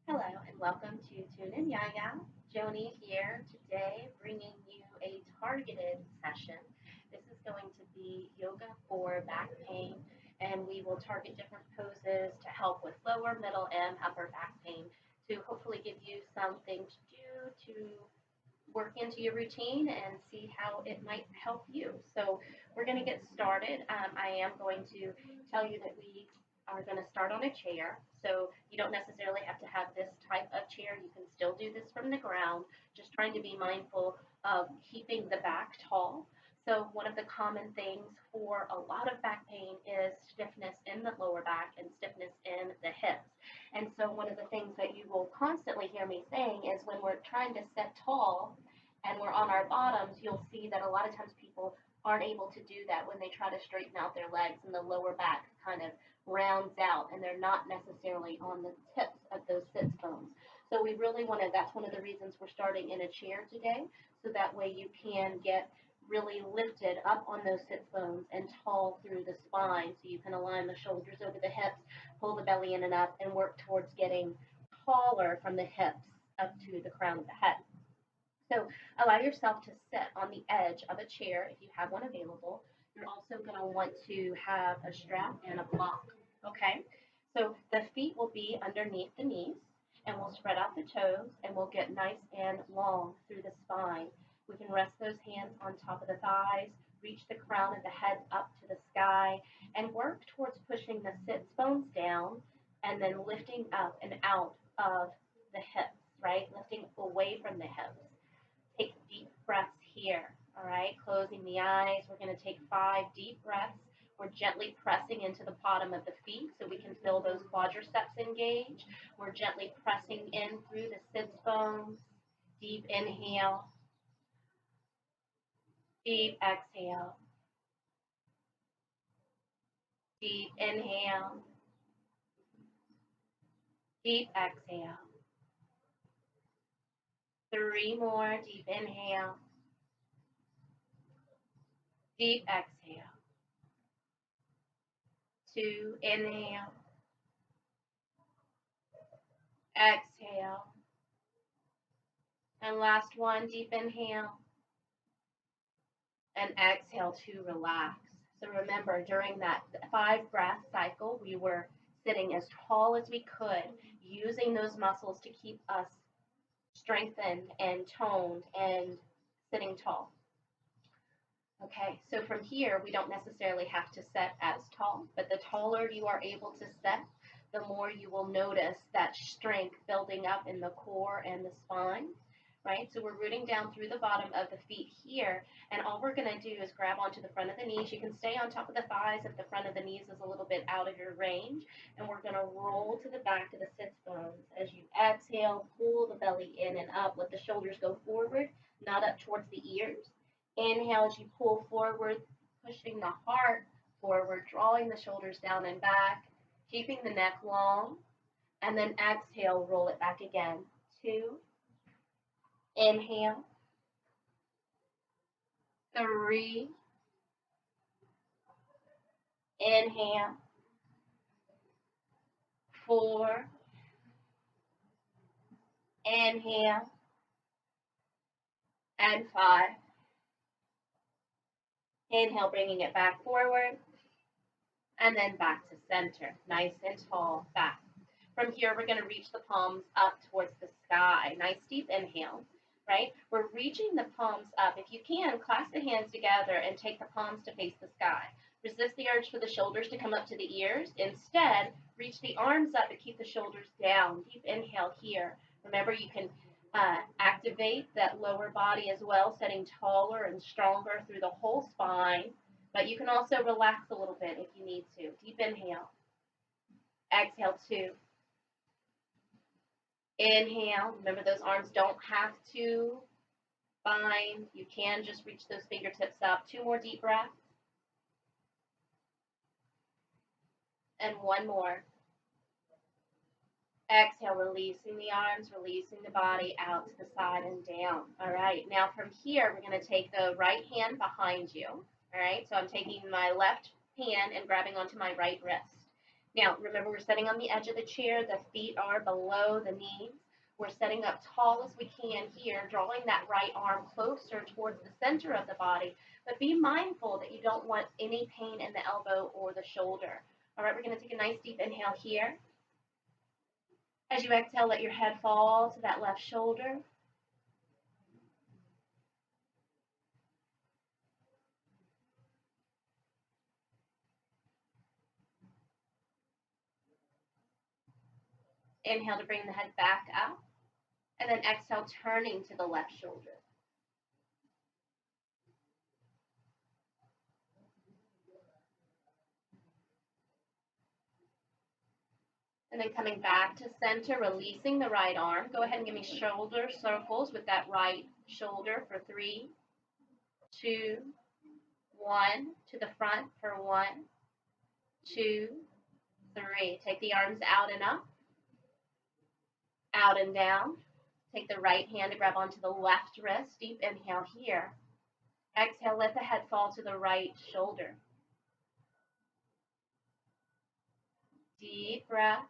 Hello and welcome to Tune In Yaya. Joni here today bringing you a targeted session. This is going to be yoga for back pain, and we will target different poses to help with lower, middle, and upper back pain to hopefully give you something to do to work into your routine and see how it might help you. So, we're going to get started. I am going to tell you that we are going to start on a chair. So, you don't necessarily have to have this type of chair. You can still do this from the ground, just trying to be mindful of keeping the back tall. So, one of the common things for a lot of back pain is stiffness in the lower back and stiffness in the hips. And so, one of the things that you will constantly hear me saying is when we're trying to sit tall and we're on our bottoms, you'll see that a lot of times people aren't able to do that when they try to straighten out their legs and the lower back kind of rounds out and they're not necessarily on the tips of those sits bones. So we really want to, that's one of the reasons we're starting in a chair today. So that way you can get really lifted up on those sits bones and tall through the spine. So you can align the shoulders over the hips, pull the belly in and up, and work towards getting taller from the hips up to the crown of the head. So allow yourself to sit on the edge of a chair if you have one available. You're also going to want to have a strap and a block. Okay? So the feet will be underneath the knees, and we'll spread out the toes, and we'll get nice and long through the spine. We can rest those hands on top of the thighs, reach the crown of the head up to the sky, and work towards pushing the sits bones down and then lifting up and out of the hips, right? Lifting away from the hips. Take deep breaths here. All right, closing the eyes. We're going to take 5 deep breaths. We're gently pressing into the bottom of the feet so we can feel those quadriceps engage. We're gently pressing in through the sits bones. Deep inhale, deep exhale, deep inhale, deep exhale. 3 more, deep inhale, deep exhale. 2, inhale, exhale. And last one, deep inhale and exhale to relax. So remember, during that 5 breath cycle, we were sitting as tall as we could, using those muscles to keep us strengthened and toned and sitting tall. Okay, so from here, we don't necessarily have to set as tall, but the taller you are able to set, the more you will notice that strength building up in the core and the spine, right? So we're rooting down through the bottom of the feet here, and all we're going to do is grab onto the front of the knees. You can stay on top of the thighs if the front of the knees is a little bit out of your range, and we're going to roll to the back of the sits bones. As you exhale, pull the belly in and up, let the shoulders go forward, not up towards the ears. Inhale as you pull forward, pushing the heart forward, drawing the shoulders down and back, keeping the neck long, and then exhale, roll it back again. 2, inhale, 3, inhale, 4, inhale, and 5. Inhale, bringing it back forward, and then back to center, nice and tall, back. From here, we're going to reach the palms up towards the sky. Nice deep inhale, right? We're reaching the palms up. If you can, clasp the hands together and take the palms to face the sky. Resist the urge for the shoulders to come up to the ears. Instead, reach the arms up and keep the shoulders down. Deep inhale here. Remember, you can activate that lower body as well, setting taller and stronger through the whole spine. But you can also relax a little bit if you need to. Deep inhale. Exhale, 2. Inhale. Remember, those arms don't have to bind. You can just reach those fingertips up. 2 more deep breaths. And 1 more. Exhale, releasing the arms, releasing the body out to the side and down. All right. Now from here, we're going to take the right hand behind you. All right. So I'm taking my left hand and grabbing onto my right wrist. Now, remember, we're sitting on the edge of the chair. The feet are below the knees. We're sitting up tall as we can here, drawing that right arm closer towards the center of the body. But be mindful that you don't want any pain in the elbow or the shoulder. All right, we're going to take a nice deep inhale here. As you exhale, let your head fall to that left shoulder. Inhale to bring the head back up. And then exhale, turning to the left shoulder. And then coming back to center, releasing the right arm. Go ahead and give me shoulder circles with that right shoulder for 3, 2, 1. To the front for 1, 2, 3. Take the arms out and up, out and down. Take the right hand to grab onto the left wrist. Deep inhale here. Exhale, let the head fall to the right shoulder. Deep breath.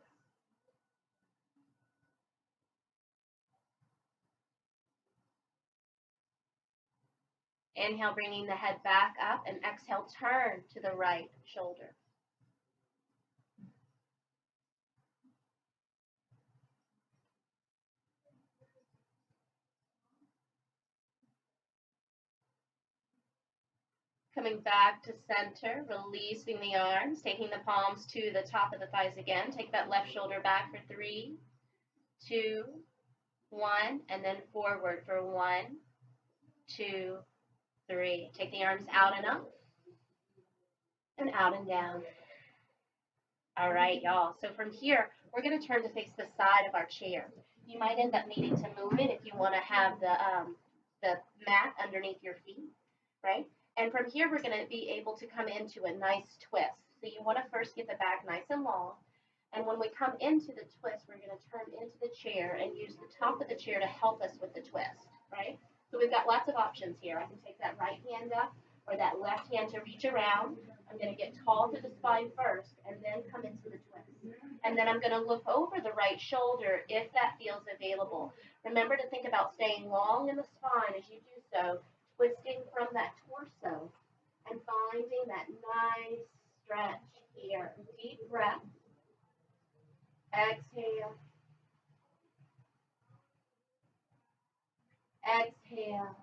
Inhale, bringing the head back up, and exhale, turn to the right shoulder. Coming back to center, releasing the arms, taking the palms to the top of the thighs again. Take that left shoulder back for 3, 2, 1, and then forward for 1, 2, 3. Take the arms out and up, and out and down. All right, y'all. So from here, we're going to turn to face the side of our chair. You might end up needing to move it if you want to have the mat underneath your feet, right? And from here, we're going to be able to come into a nice twist. So you want to first get the back nice and long. And when we come into the twist, we're going to turn into the chair and use the top of the chair to help us with the twist, right? So we've got lots of options here. I can take that right hand up or that left hand to reach around. I'm going to get tall through the spine first and then come into the twist. And then I'm going to look over the right shoulder if that feels available. Remember to think about staying long in the spine as you do so, twisting from that torso and finding that nice stretch here. Deep breath. Exhale. Exhale.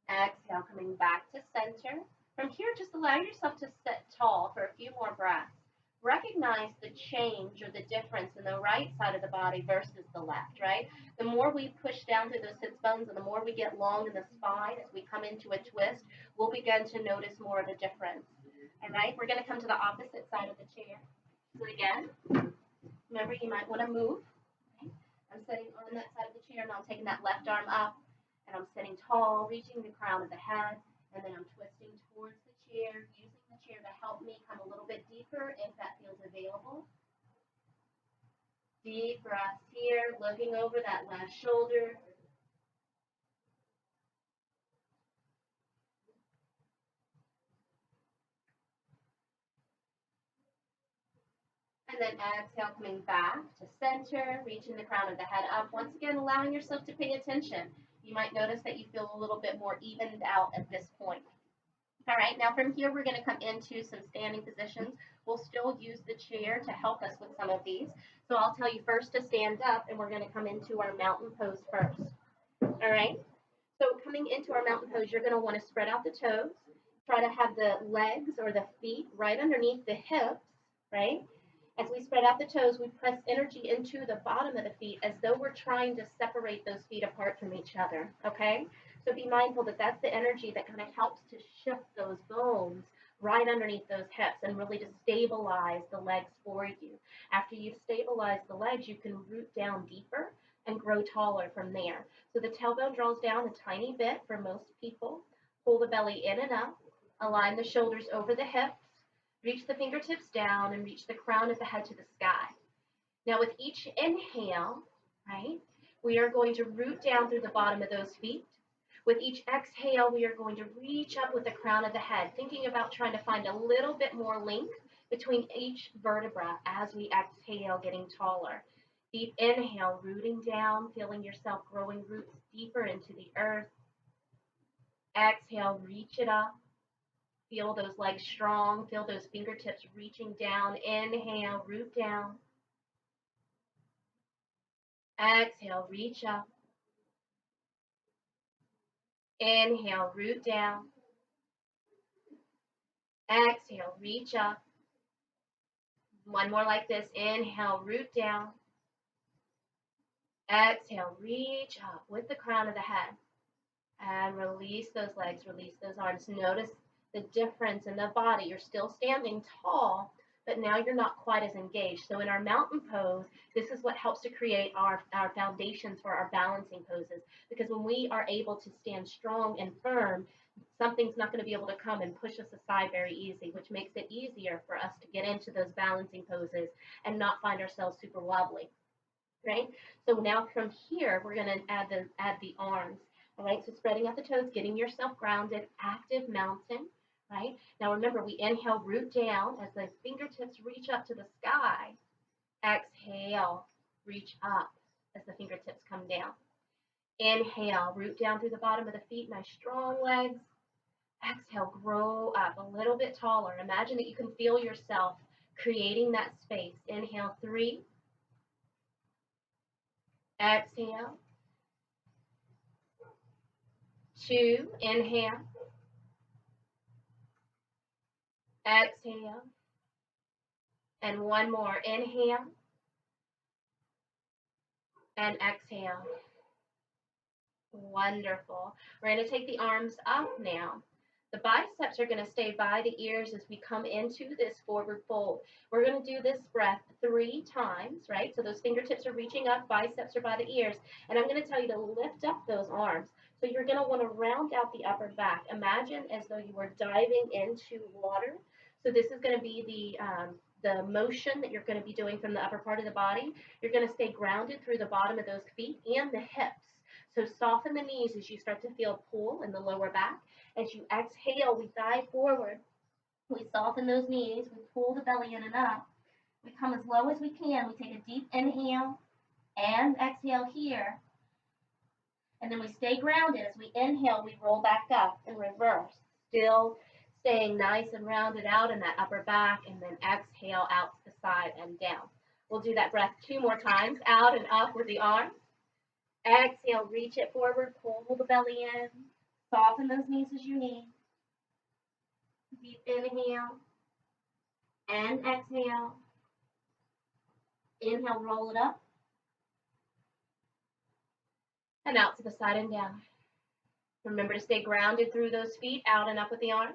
Exhale, coming back to center. From here, just allow yourself to sit tall for a few more breaths. Recognize the change or the difference in the right side of the body versus the left, right? The more we push down through those sits bones and the more we get long in the spine as we come into a twist, we'll begin to notice more of a difference. All right, we're going to come to the opposite side of the chair. So again, remember you might want to move. Okay? I'm sitting on that side of the chair and I'm taking that left arm up and I'm sitting tall, reaching the crown of the head, and then I'm twisting towards the chair, using the chair to help me come a little bit deeper if that feels available. Deep breaths here, looking over that left shoulder. And then exhale, coming back to center, reaching the crown of the head up. Once again, allowing yourself to pay attention. You might notice that you feel a little bit more evened out at this point. All right, now from here, we're going to come into some standing positions. We'll still use the chair to help us with some of these. So I'll tell you first to stand up, and we're going to come into our mountain pose first. All right, so coming into our mountain pose, you're going to want to spread out the toes. Try to have the legs or the feet right underneath the hips, right? As we spread out the toes, we press energy into the bottom of the feet as though we're trying to separate those feet apart from each other, okay? So be mindful that that's the energy that kind of helps to shift those bones right underneath those hips and really to stabilize the legs for you. After you've stabilized the legs, you can root down deeper and grow taller from there. So the tailbone draws down a tiny bit for most people. Pull the belly in and up. Align the shoulders over the hips. Reach the fingertips down and reach the crown of the head to the sky. Now with each inhale, right, we are going to root down through the bottom of those feet. With each exhale, we are going to reach up with the crown of the head, thinking about trying to find a little bit more length between each vertebra as we exhale, getting taller. Deep inhale, rooting down, feeling yourself growing roots deeper into the earth. Exhale, reach it up. Feel those legs strong. Feel those fingertips reaching down. Inhale, root down. Exhale, reach up. Inhale, root down. Exhale, reach up. One more like this. Inhale, root down. Exhale, reach up with the crown of the head. And release those legs, release those arms. Notice the difference in the body. You're still standing tall, but now you're not quite as engaged. So in our mountain pose, this is what helps to create our foundations for our balancing poses. Because when we are able to stand strong and firm, something's not going to be able to come and push us aside very easy, which makes it easier for us to get into those balancing poses and not find ourselves super wobbly. Right? So now from here, we're going to add the arms. All right, so spreading out the toes, getting yourself grounded, active mountain, right? Now remember, we inhale, root down as the fingertips reach up to the sky. Exhale, reach up as the fingertips come down. Inhale, root down through the bottom of the feet, nice strong legs. Exhale, grow up a little bit taller. Imagine that you can feel yourself creating that space. Inhale, 3. Exhale, 2. Inhale. Exhale. And one more. Inhale. And exhale. Wonderful. We're going to take the arms up now. The biceps are going to stay by the ears as we come into this forward fold. We're going to do this breath 3 times, right? So those fingertips are reaching up, biceps are by the ears. And I'm going to tell you to lift up those arms. So you're going to want to round out the upper back. Imagine as though you were diving into water. So this is going to be the motion that you're going to be doing from the upper part of the body. You're going to stay grounded through the bottom of those feet and the hips. So soften the knees as you start to feel pull in the lower back. As you exhale, we dive forward. We soften those knees. We pull the belly in and up. We come as low as we can. We take a deep inhale and exhale here. And then we stay grounded. As we inhale, we roll back up and reverse. Still staying nice and rounded out in that upper back. And then exhale out to the side and down. We'll do that breath 2 more times. Out and up with the arms. Exhale, reach it forward, pull the belly in, soften those knees as you need. Deep inhale and exhale. Inhale, roll it up. And out to the side and down. Remember to stay grounded through those feet, out and up with the arms.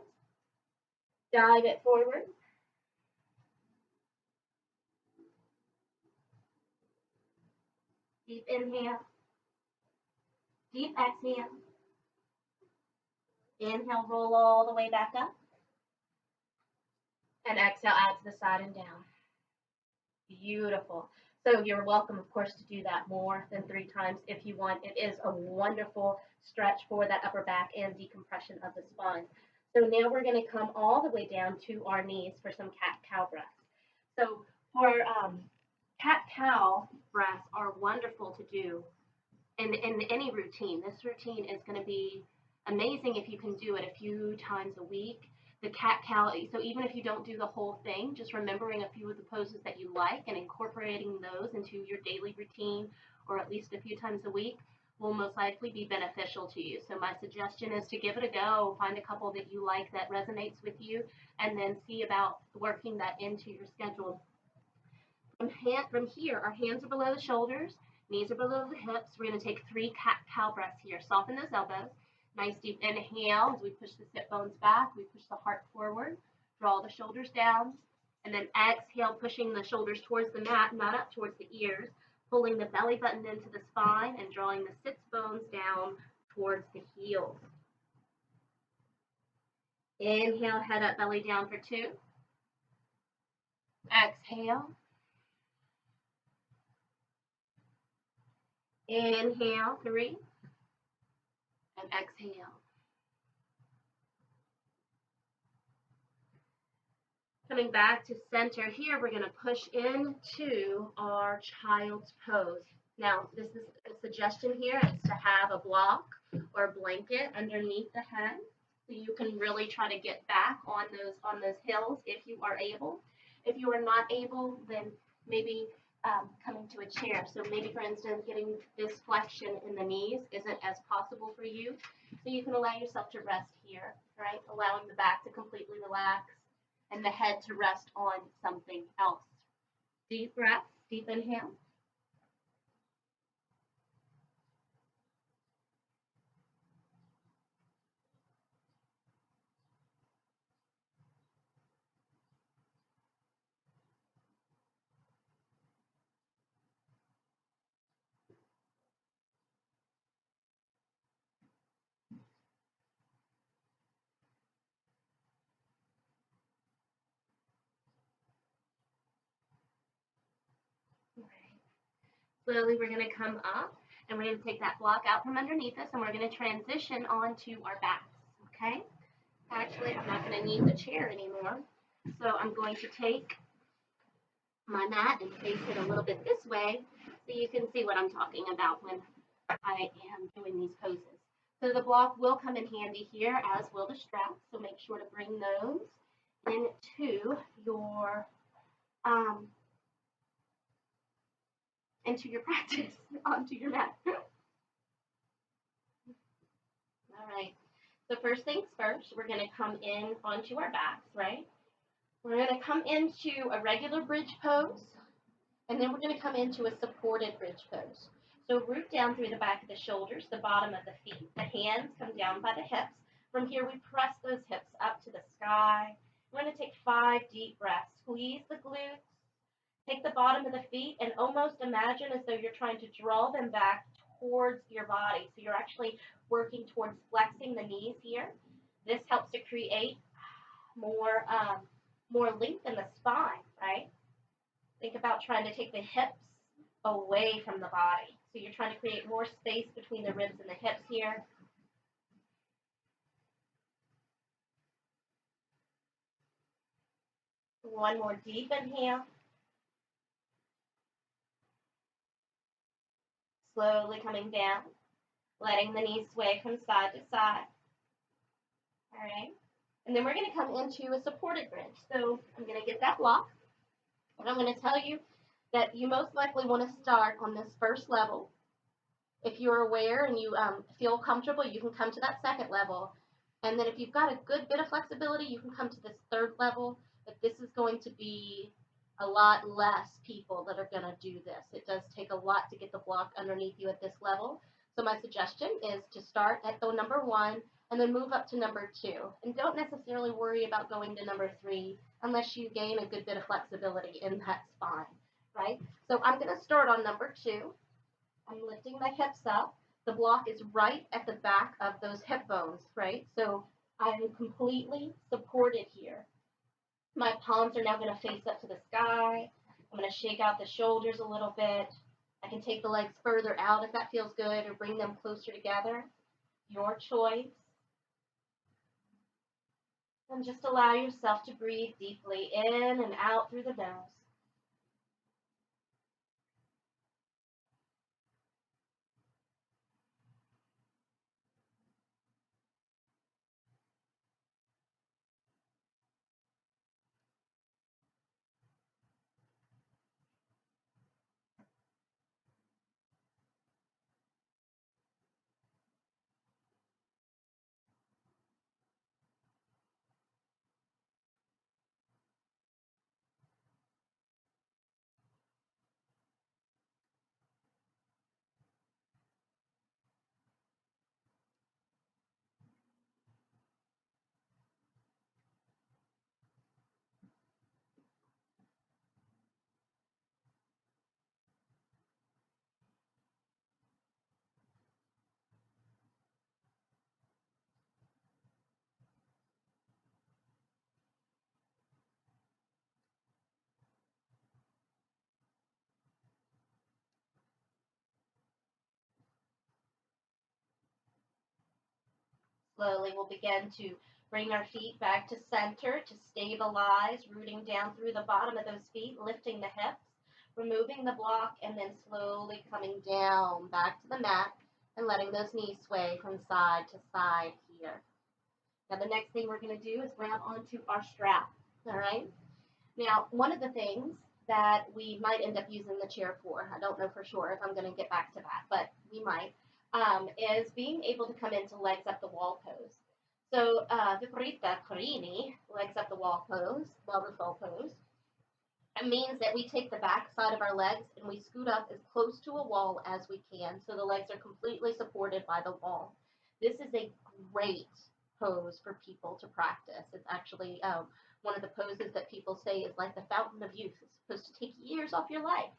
Dive it forward. Deep inhale. Deep exhale. Inhale, roll all the way back up. And exhale out to the side and down. Beautiful. So you're welcome, of course, to do that more than 3 times if you want. It is a wonderful stretch for that upper back and decompression of the spine. So now we're going to come all the way down to our knees for some cat-cow breaths. So for cat-cow breaths are wonderful to do in any routine. This routine is going to be amazing if you can do it a few times a week. The cat-cow, so even if you don't do the whole thing, just remembering a few of the poses that you like and incorporating those into your daily routine or at least a few times a week will most likely be beneficial to you. So my suggestion is to give it a go, find a couple that you like that resonates with you, and then see about working that into your schedule. From here, our hands are below the shoulders, knees are below the hips. We're going to take 3 cat-cow breaths here. Soften those elbows. Nice deep inhale as we push the sit bones back. We push the heart forward. Draw the shoulders down. And then exhale, pushing the shoulders towards the mat, not up towards the ears. Pulling the belly button into the spine and drawing the sits bones down towards the heels. Inhale, head up, belly down for 2. Exhale. Inhale, 3. and exhale. Coming back to center here, we're going to push into our child's pose. Now, this is a suggestion here is to have a block or blanket underneath the head so you can really try to get back on those hills if you are able. If you are not able, then maybe coming to a chair. So maybe, for instance, getting this flexion in the knees isn't as possible for you. So you can allow yourself to rest here, right? Allowing the back to completely relax and the head to rest on something else. Deep breath, deep inhale. Slowly, we're going to come up and we're going to take that block out from underneath us and we're going to transition onto our backs. Okay? Actually, I'm not going to need the chair anymore. So I'm going to take my mat and face it a little bit this way so you can see what I'm talking about when I am doing these poses. So the block will come in handy here, as will the straps. So make sure to bring those into your practice, onto your mat. All right. So first things first, we're going to come in onto our backs, right? We're going to come into a regular bridge pose, and then we're going to come into a supported bridge pose. So root down through the back of the shoulders, the bottom of the feet. The hands come down by the hips. From here, we press those hips up to the sky. We're going to take 5 deep breaths. Squeeze the glutes. Take the bottom of the feet and almost imagine as though you're trying to draw them back towards your body. So you're actually working towards flexing the knees here. This helps to create more length in the spine, right? Think about trying to take the hips away from the body. So you're trying to create more space between the ribs and the hips here. One more deep inhale. Slowly coming down, letting the knees sway from side to side. All right. And then we're going to come into a supported bridge. So I'm going to get that block. And I'm going to tell you that you most likely want to start on this first level. If you're aware and you feel comfortable, you can come to that second level. And then if you've got a good bit of flexibility, you can come to this third level. But this is going to be a lot less people that are going to do this. It does take a lot to get the block underneath you at this level. So my suggestion is to start at the number 1 and then move up to number 2. And don't necessarily worry about going to number 3 unless you gain a good bit of flexibility in that spine, right? So I'm going to start on number 2. I'm lifting my hips up. The block is right at the back of those hip bones, right? So I'm completely supported here. My palms are now going to face up to the sky. I'm going to shake out the shoulders a little bit. I can take the legs further out if that feels good or bring them closer together. Your choice. And just allow yourself to breathe deeply in and out through the nose. Slowly, we'll begin to bring our feet back to center to stabilize, rooting down through the bottom of those feet, lifting the hips, removing the block, and then slowly coming down back to the mat and letting those knees sway from side to side here. Now, the next thing we're going to do is grab onto our strap. All right. Now, one of the things that we might end up using the chair for, I don't know for sure if I'm going to get back to that, but we might, is being able to come into legs up the wall pose. So, Viparita Karini, legs up the wall pose, waterfall pose. It means that we take the back side of our legs and we scoot up as close to a wall as we can so the legs are completely supported by the wall. This is a great pose for people to practice. It's actually one of the poses that people say is like the fountain of youth. It's supposed to take years off your life.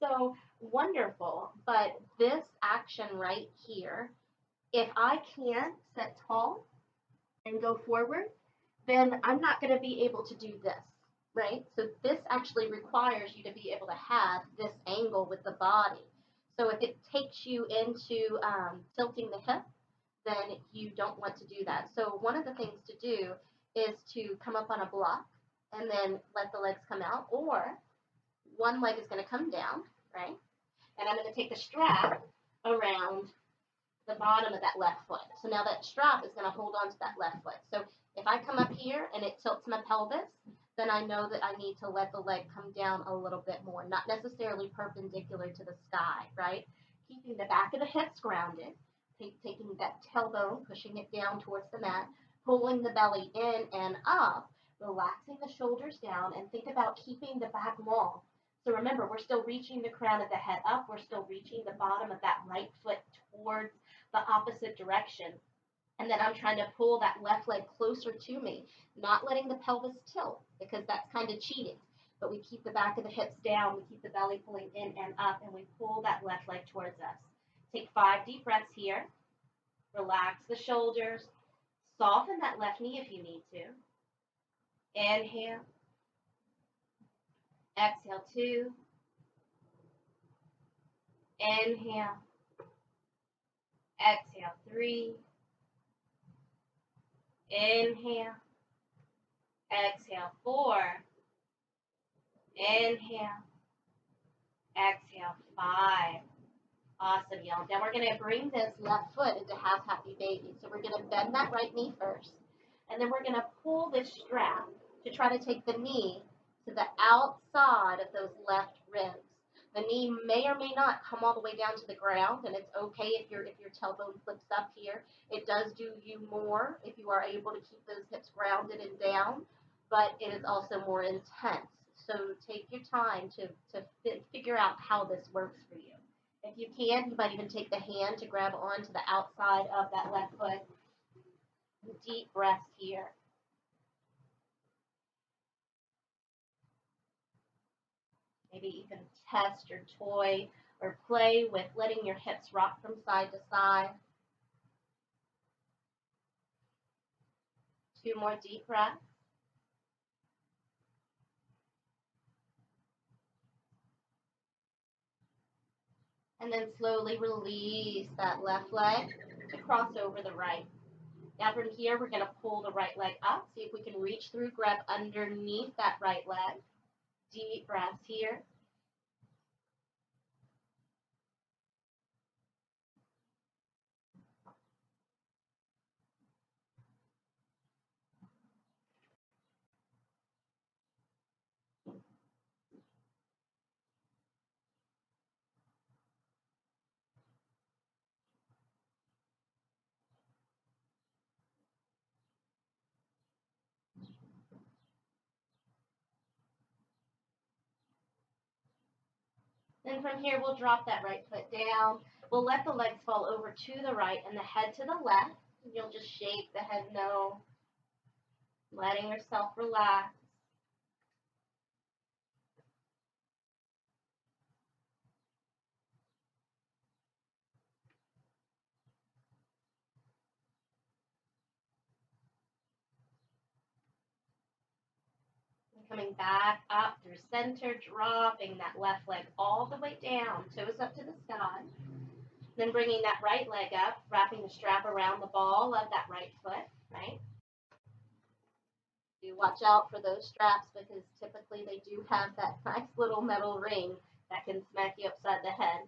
So wonderful. But this action right here, if I can't sit tall and go forward, then I'm not going to be able to do this, right? So this actually requires you to be able to have this angle with the body. So if it takes you into tilting the hip, then you don't want to do that. So one of the things to do is to come up on a block and then let the legs come out, or one leg is going to come down, right? And I'm going to take the strap around the bottom of that left foot. So now that strap is going to hold on to that left foot. So if I come up here and it tilts my pelvis, then I know that I need to let the leg come down a little bit more, not necessarily perpendicular to the sky, right? Keeping the back of the hips grounded, taking that tailbone, pushing it down towards the mat, pulling the belly in and up, relaxing the shoulders down, and think about keeping the back long. So remember, we're still reaching the crown of the head up. We're still reaching the bottom of that right foot towards the opposite direction. And then I'm trying to pull that left leg closer to me, not letting the pelvis tilt because that's kind of cheating. But we keep the back of the hips down, we keep the belly pulling in and up, and we pull that left leg towards us. Take 5 deep breaths here. Relax the shoulders. Soften that left knee if you need to. Inhale. Exhale 2. Inhale. Exhale 3. Inhale. Exhale 4. Inhale. Exhale 5. Awesome, y'all. Now we're going to bring this left foot into half happy baby. So we're going to bend that right knee first. And then we're going to pull this strap to try to take the knee to the outside of those left ribs. The knee may or may not come all the way down to the ground, and it's okay if your tailbone flips up here. It does do you more if you are able to keep those hips grounded and down, but it is also more intense. So take your time to figure out how this works for you. If you can, you might even take the hand to grab onto the outside of that left foot. Deep breaths here. Maybe even test or toy or play with letting your hips rock from side to side. 2 more deep breaths. And then slowly release that left leg to cross over the right. Now from here, we're going to pull the right leg up. See if we can reach through, grab underneath that right leg. Deep breaths here. Then from here, we'll drop that right foot down. We'll let the legs fall over to the right and the head to the left. You'll just shake the head no, letting yourself relax. And coming back up through center, dropping that left leg all the way down, toes up to the sky. Then bringing that right leg up, wrapping the strap around the ball of that right foot, right? Do watch out for those straps because typically they do have that nice little metal ring that can smack you upside the head.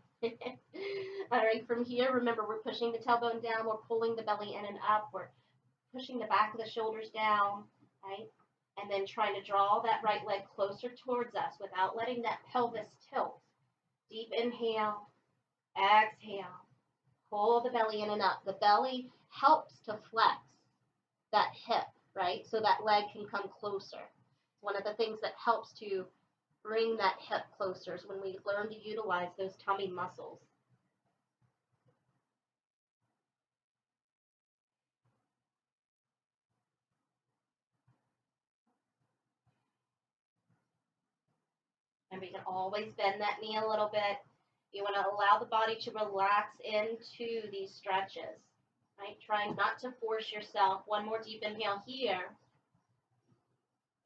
All right, from here, remember we're pushing the tailbone down, we're pulling the belly in and up, we're pushing the back of the shoulders down, right? And then trying to draw that right leg closer towards us without letting that pelvis tilt. Deep inhale, exhale, pull the belly in and up. The belly helps to flex that hip, right? So that leg can come closer. It's one of the things that helps to bring that hip closer is when we learn to utilize those tummy muscles. And we can always bend that knee a little bit. You want to allow the body to relax into these stretches, right? Trying not to force yourself. One more deep inhale here.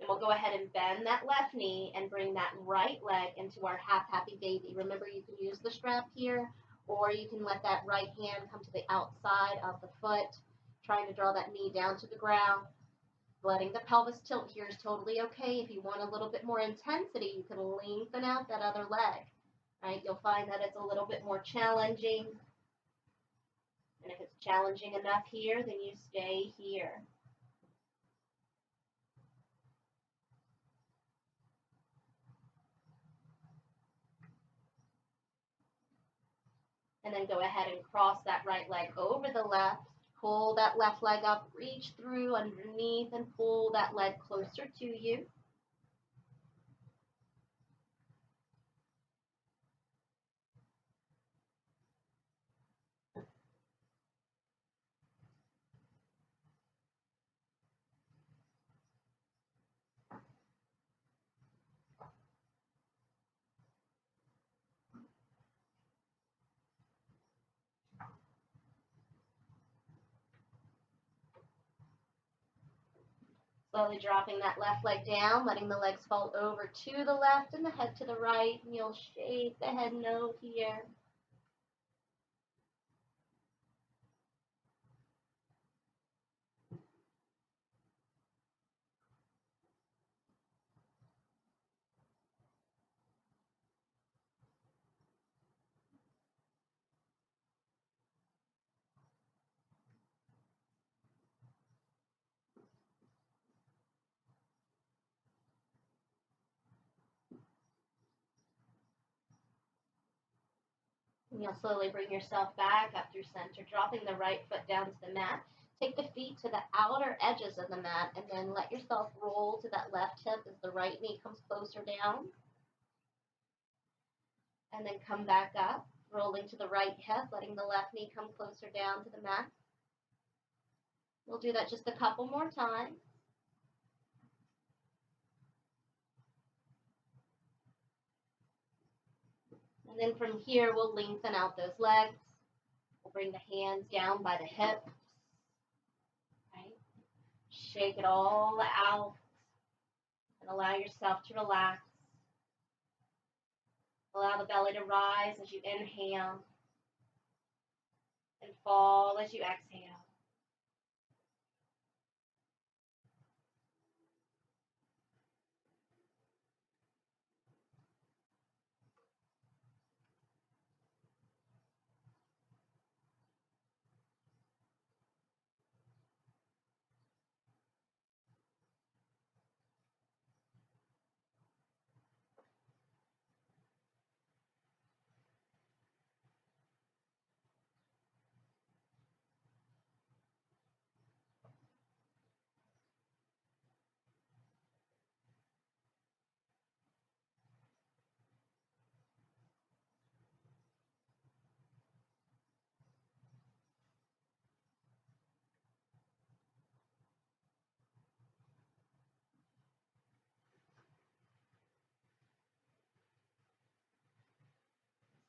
And we'll go ahead and bend that left knee and bring that right leg into our half happy baby. Remember, you can use the strap here, or you can let that right hand come to the outside of the foot, trying to draw that knee down to the ground. Letting the pelvis tilt here is totally okay. If you want a little bit more intensity, you can lengthen out that other leg, right? You'll find that it's a little bit more challenging. And if it's challenging enough here, then you stay here. And then go ahead and cross that right leg over the left. Pull that left leg up, reach through underneath, and pull that leg closer to you. Slowly dropping that left leg down, letting the legs fall over to the left and the head to the right. And you'll shake the head no here. And you'll slowly bring yourself back up through center, dropping the right foot down to the mat. Take the feet to the outer edges of the mat and then let yourself roll to that left hip as the right knee comes closer down. And then come back up, rolling to the right hip, letting the left knee come closer down to the mat. We'll do that just a couple more times. And then from here, we'll lengthen out those legs. We'll bring the hands down by the hips. Right? Shake it all out and allow yourself to relax. Allow the belly to rise as you inhale and fall as you exhale.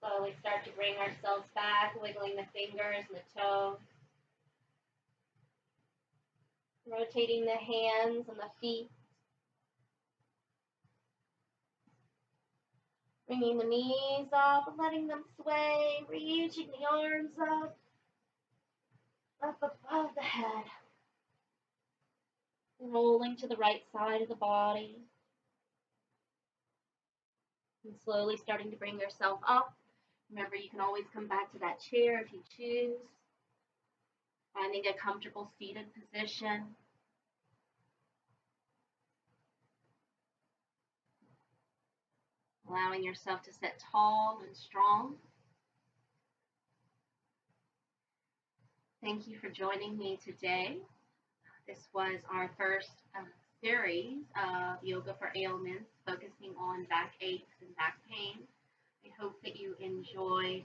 Slowly start to bring ourselves back, wiggling the fingers and the toes. Rotating the hands and the feet. Bringing the knees up, letting them sway, reaching the arms up above the head. Rolling to the right side of the body. And slowly starting to bring yourself up. Remember, you can always come back to that chair if you choose. Finding a comfortable seated position. Allowing yourself to sit tall and strong. Thank you for joining me today. This was our first series of Yoga for Ailments, focusing on back aches and back pain. I hope that you enjoyed.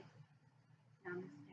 Namaste.